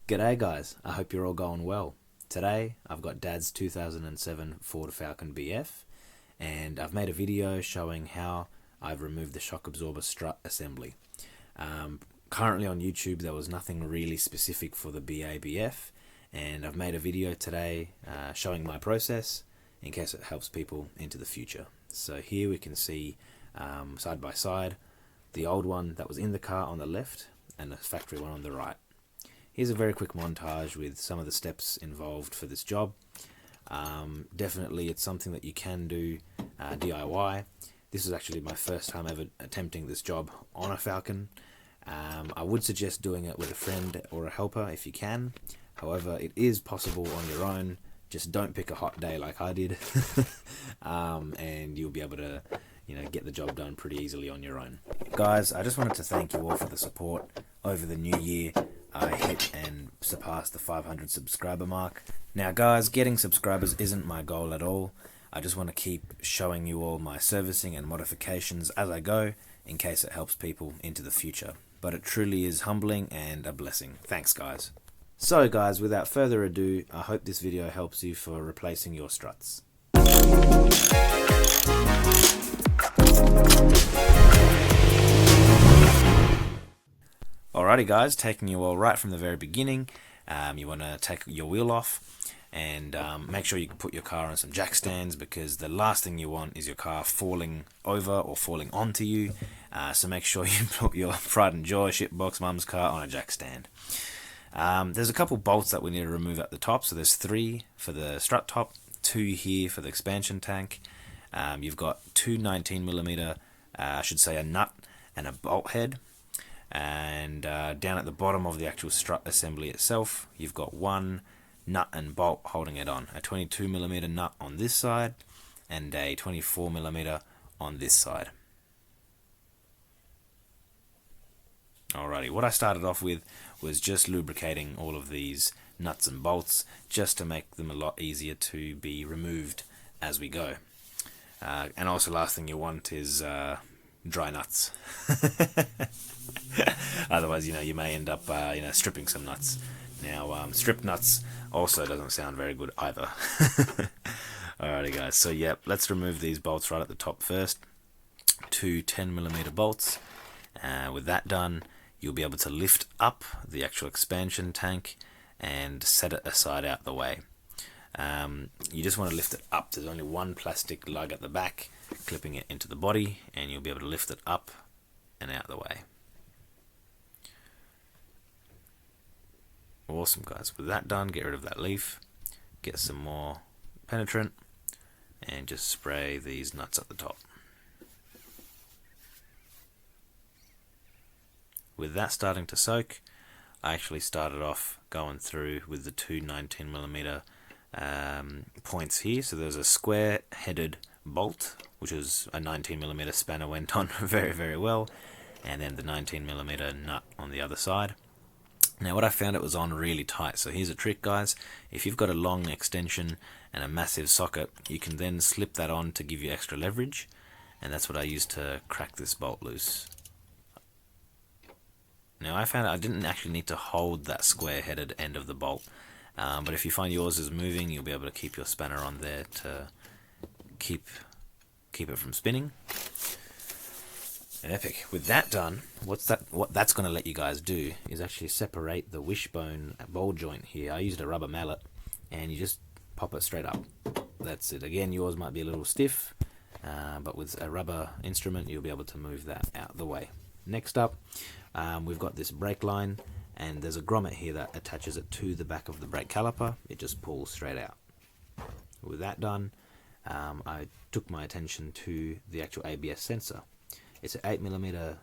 G'day guys, I hope you're all going well. Today I've got Dad's 2007 Ford Falcon BF and I've made a video showing how I've removed the shock absorber strut assembly. Currently on YouTube there was nothing really specific for the BABF, and I've made a video today showing my process in case it helps people into the future. So here we can see side by side the old one that was in the car on the left and the factory one on the right. Here's a very quick montage with some of the steps involved for this job. Definitely it's something that you can do DIY. This is actually my first time ever attempting this job on a Falcon. I would suggest doing it with a friend or a helper if you can. However, it is possible on your own. Just don't pick a hot day like I did. And you'll be able to get the job done pretty easily on your own. Guys, I just wanted to thank you all for the support over the new year. I hit and surpassed the 500 subscriber mark. Now guys, getting subscribers isn't my goal at all. I just want to keep showing you all my servicing and modifications as I go, in case it helps people into the future. But it truly is humbling and a blessing. Thanks guys. So guys, without further ado, I hope this video helps you for replacing your struts. Alrighty guys, taking you all right from the very beginning. You want to take your wheel off and make sure you can put your car on some jack stands, because the last thing you want is your car falling over or falling onto you. So make sure you put your pride and joy shitbox mum's car on a jack stand. There's a couple bolts that we need to remove at the top. So there's 3 for the strut top, 2 here for the expansion tank. You've got 2 19mm, I should say a nut and a bolt head. And down at the bottom of the actual strut assembly itself, you've got 1 nut and bolt holding it on. A 22mm nut on this side and a 24mm on this side. Alrighty, what I started off with was just lubricating all of these nuts and bolts, just to make them a lot easier to be removed as we go. And also, last thing you want is dry nuts. Otherwise, you may end up stripping some nuts. Now, stripped nuts also doesn't sound very good either. Alrighty guys, so yep, let's remove these bolts right at the top first. 2 10mm bolts. With that done, you'll be able to lift up the actual expansion tank and set it aside out the way. You just want to lift it up. There's only 1 plastic lug at the back, clipping it into the body, and you'll be able to lift it up and out the way. Awesome guys, with that done, get rid of that leaf, get some more penetrant, and just spray these nuts at the top. With that starting to soak, I actually started off going through with the 2 19mm points here. So there's a square headed bolt, which is a 19mm spanner, went on very, very well, and then the 19mm nut on the other side. Now what I found, it was on really tight. So here's a trick guys, if you've got a long extension and a massive socket, you can then slip that on to give you extra leverage, and that's what I used to crack this bolt loose. Now I found I didn't actually need to hold that square headed end of the bolt, but if you find yours is moving, you'll be able to keep your spanner on there to keep it from spinning. Epic. With that done, what that's going to let you guys do is actually separate the wishbone ball joint here. I used a rubber mallet, and you just pop it straight up. That's it. Again, yours might be a little stiff, but with a rubber instrument you'll be able to move that out the way. Next up, we've got this brake line, and there's a grommet here that attaches it to the back of the brake caliper. It just pulls straight out. With that done, I took my attention to the actual ABS sensor. It's an 8mm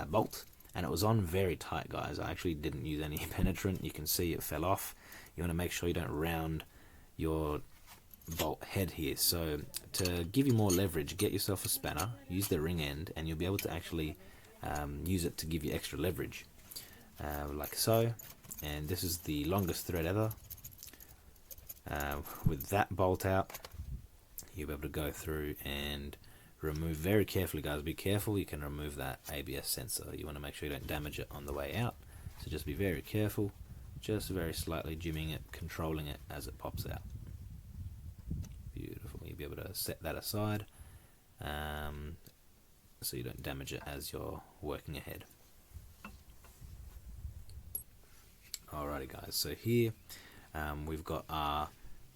bolt, and it was on very tight guys. I actually didn't use any penetrant. You can see it fell off. You want to make sure you don't round your bolt head here. So to give you more leverage, get yourself a spanner, use the ring end, and you'll be able to actually use it to give you extra leverage, like so. And this is the longest thread ever. With that bolt out, you'll be able to go through and remove very carefully guys. Be careful, you can remove that ABS sensor. You want to make sure you don't damage it on the way out, so just be very careful. just very slightly jimming it, controlling it as it pops out. Beautiful. You'll be able to set that aside so you don't damage it as you're working ahead. Alrighty guys, so here we've got our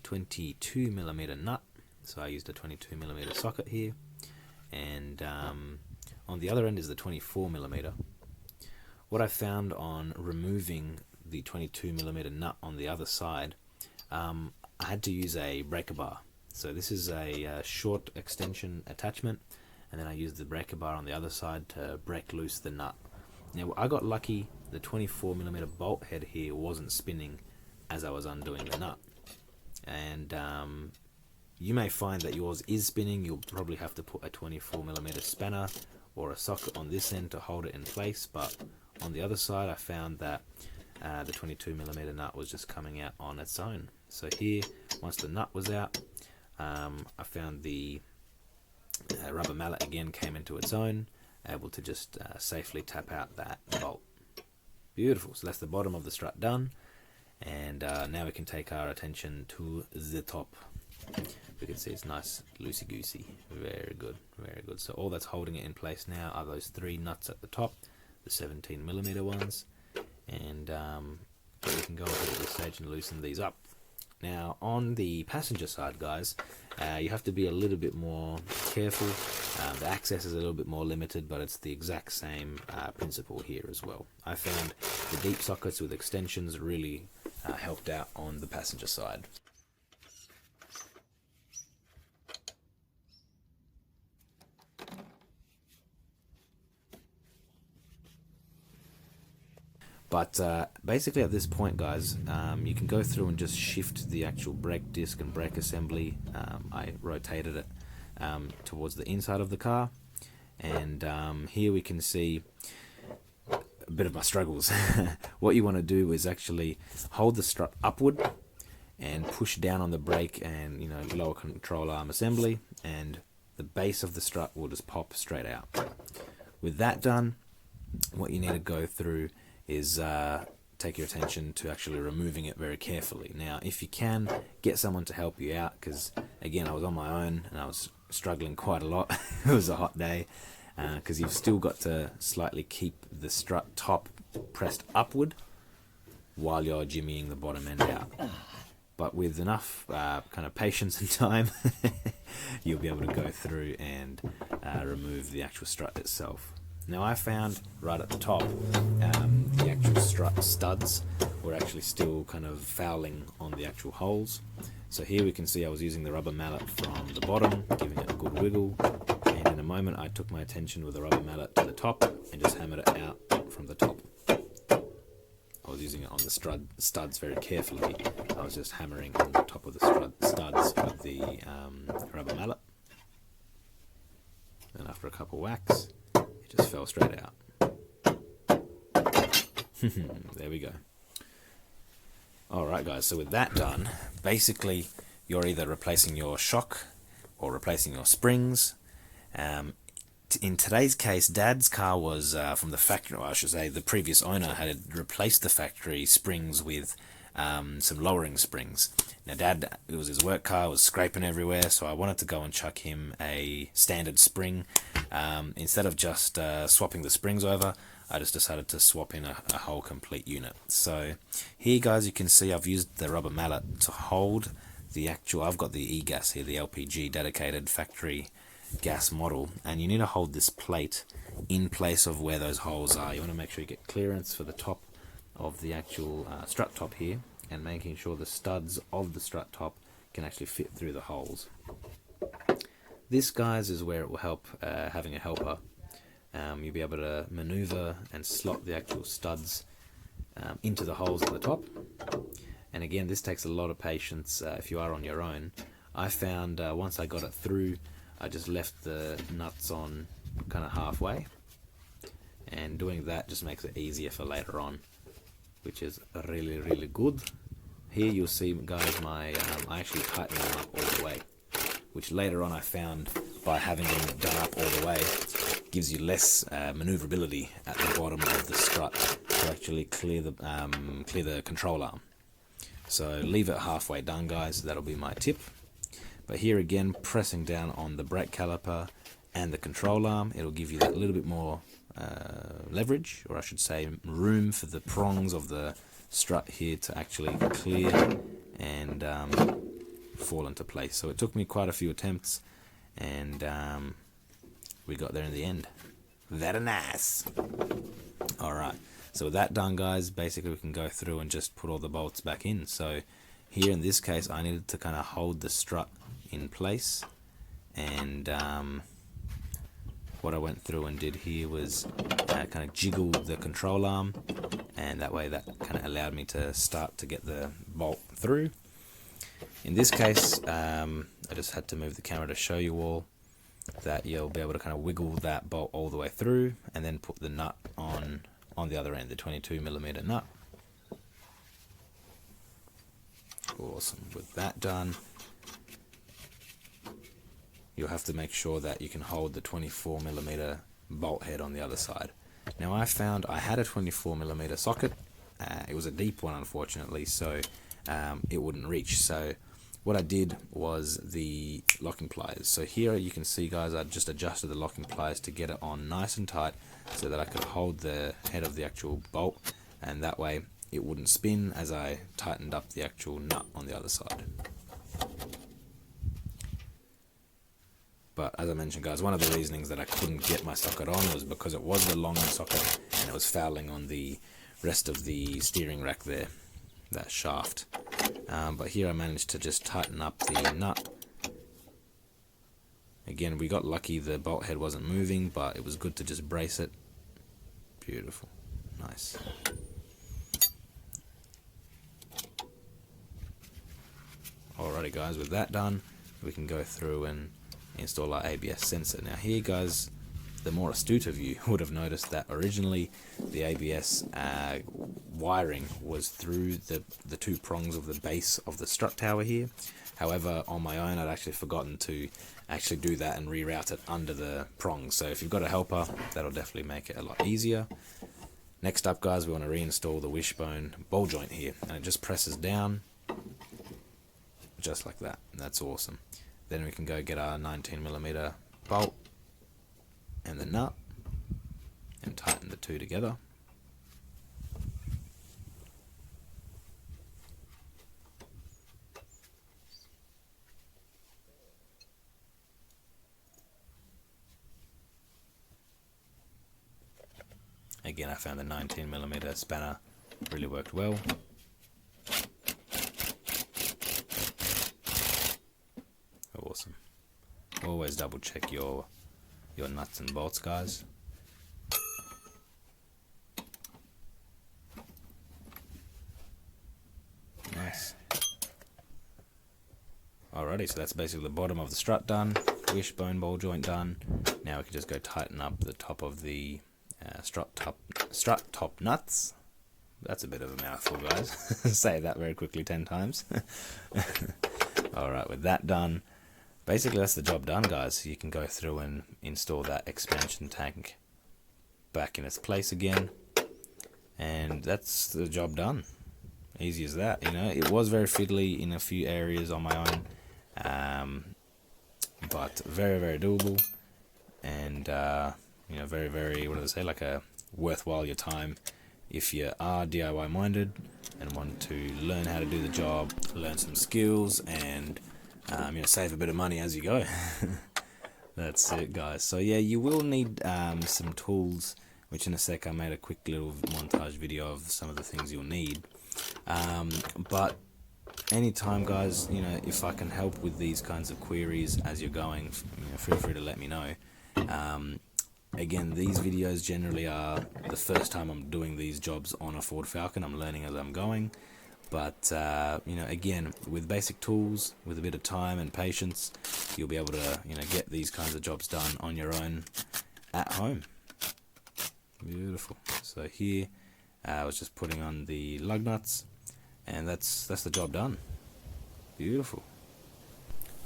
22mm nut. So I used a 22mm socket here, and on the other end is the 24mm. What I found on removing the 22mm nut on the other side, I had to use a breaker bar. So this is a short extension attachment, and then I used the breaker bar on the other side to break loose the nut. Now I got lucky, the 24mm bolt head here wasn't spinning as I was undoing the nut, and you may find that yours is spinning. You'll probably have to put a 24mm spanner or a socket on this end to hold it in place, but on the other side I found that the 22mm nut was just coming out on its own. So here, once the nut was out, I found the rubber mallet again came into its own, able to just safely tap out that bolt. Beautiful. So that's the bottom of the strut done, and now we can take our attention to the top. We can see it's nice loosey-goosey. Very good, very good. So all that's holding it in place now are those three nuts at the top, the 17mm ones, and we can go over to this stage and loosen these up. Now on the passenger side, guys, you have to be a little bit more careful. The access is a little bit more limited, but it's the exact same principle here as well. I found the deep sockets with extensions really helped out on the passenger side. But basically at this point, guys, you can go through and just shift the actual brake disc and brake assembly. I rotated it towards the inside of the car, and here we can see a bit of my struggles. What you want to do is actually hold the strut upward and push down on the brake and, you know, lower control arm assembly, and the base of the strut will just pop straight out. With that done, what you need to go through is take your attention to actually removing it very carefully. Now, if you can, get someone to help you out, because again, I was on my own and I was struggling quite a lot. It was a hot day, because you've still got to slightly keep the strut top pressed upward while you're jimmying the bottom end out. But with enough kind of patience and time, you'll be able to go through and remove the actual strut itself. Now I found right at the top, the actual strut studs were actually still kind of fouling on the actual holes. So here we can see I was using the rubber mallet from the bottom, giving it a good wiggle, and in a moment I took my attention with the rubber mallet to the top and just hammered it out from the top. I was using it on the studs very carefully. I was just hammering on the top of the studs with the rubber mallet. And after a couple whacks, it just fell straight out. There we go. Alright guys, so with that done, basically you're either replacing your shock or replacing your springs. In today's case, Dad's car was from the factory, or I should say the previous owner had replaced the factory springs with some lowering springs. Now Dad, it was his work car, was scraping everywhere, so I wanted to go and chuck him a standard spring. Instead of just swapping the springs over, I just decided to swap in a whole complete unit. So here guys, you can see I've used the rubber mallet to hold the actual, I've got the e-gas here, the LPG dedicated factory gas model, and you need to hold this plate in place of where those holes are. You want to make sure you get clearance for the top of the actual strut top here, and making sure the studs of the strut top can actually fit through the holes. This, guys, is where it will help having a helper. You'll be able to maneuver and slot the actual studs into the holes at the top. And again, this takes a lot of patience if you are on your own. I found once I got it through, I just left the nuts on kind of halfway, and doing that just makes it easier for later on, which is really, really good. Here you'll see, guys, my I actually tightened them up all the way, which later on I found by having them done up all the way gives you less maneuverability at the bottom of the strut to actually clear the control arm. So leave it halfway done, guys. That'll be my tip. But here again, pressing down on the brake caliper and the control arm, it'll give you that little bit more leverage, or I should say room for the prongs of the strut here to actually clear and fall into place. So it took me quite a few attempts, and we got there in the end. Very nice. Alright, so with that done, guys, basically we can go through and just put all the bolts back in. So here in this case, I needed to kind of hold the strut in place, and what I went through and did here was kind of jiggle the control arm, and that way that kind of allowed me to start to get the bolt through. In this case, I just had to move the camera to show you all that you'll be able to kind of wiggle that bolt all the way through, and then put the nut on the other end, the 22mm nut. Awesome. With that done, you'll have to make sure that you can hold the 24mm bolt head on the other side. Now I found I had a 24mm socket. It was a deep one, unfortunately, so it wouldn't reach. So what I did was the locking pliers. So here you can see, guys, I just adjusted the locking pliers to get it on nice and tight so that I could hold the head of the actual bolt, and that way it wouldn't spin as I tightened up the actual nut on the other side. But as I mentioned, guys, one of the reasonings that I couldn't get my socket on was because it was the long socket and it was fouling on the rest of the steering rack there, that shaft. But here I managed to just tighten up the nut. Again, we got lucky, the bolt head wasn't moving, but it was good to just brace it. Beautiful. Nice. Alrighty, guys, with that done, we can go through and install our ABS sensor. Now here, guys, the more astute of you would have noticed that originally the ABS wiring was through the two prongs of the base of the strut tower here. However, on my own, I'd actually forgotten to actually do that and reroute it under the prongs. So if you've got a helper, that'll definitely make it a lot easier. Next up, guys, we want to reinstall the wishbone ball joint here, and it just presses down just like that. That's awesome. Then we can go get our 19mm bolt and the nut and tighten the two together. Again, I found the 19mm spanner really worked well. Awesome. Always double check your nuts and bolts, guys. Nice. Alrighty, so that's basically the bottom of the strut done, wishbone ball joint done. Now we can just go tighten up the top of the strut top nuts. That's a bit of a mouthful, guys. Say that very quickly 10 times. Alright, with that done, basically that's the job done, guys. You can go through and install that expansion tank back in its place again, and that's the job done. Easy as that. You know, it was very fiddly in a few areas on my own, but very, very doable, and you know, very, very, what do they say, like a worthwhile your time if you are DIY minded and want to learn how to do the job, learn some skills, and you know, save a bit of money as you go. That's it, guys. So yeah, you will need some tools, which in a sec I made a quick little montage video of some of the things you'll need. But anytime, guys, you know, if I can help with these kinds of queries as you're going, you know, feel free to let me know. Again, these videos generally are the first time I'm doing these jobs on a Ford Falcon. I'm learning as I'm going. But, you know, again, with basic tools, with a bit of time and patience, you'll be able to, you know, get these kinds of jobs done on your own at home. Beautiful. So here, I was just putting on the lug nuts, and that's the job done. Beautiful.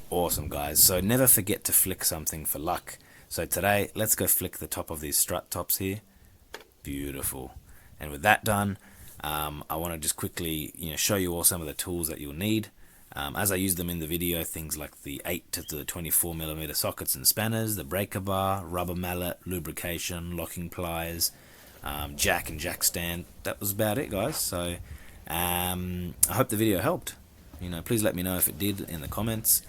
Awesome, guys. So never forget to flick something for luck. So today, let's go flick the top of these strut tops here. Beautiful. And with that done, I want to just quickly show you all some of the tools that you'll need. As I use them in the video, things like the 8 to the 24mm sockets and spanners, the breaker bar, rubber mallet, lubrication, locking pliers, jack and jack stand. That was about it, guys. So I hope the video helped. Please let me know if it did in the comments.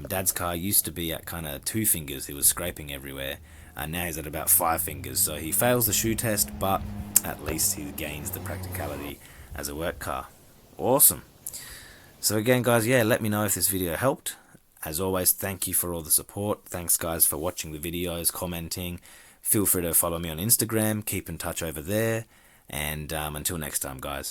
Dad's car used to be at kind of 2 fingers. He was scraping everywhere, and now he's at about 5 fingers. So he fails the shoe test, but at least he gains the practicality as a work car. Awesome. So again, guys, yeah, let me know if this video helped. As always, thank you for all the support. Thanks, guys, for watching the videos, commenting. Feel free to follow me on Instagram. Keep in touch over there. And until next time, guys.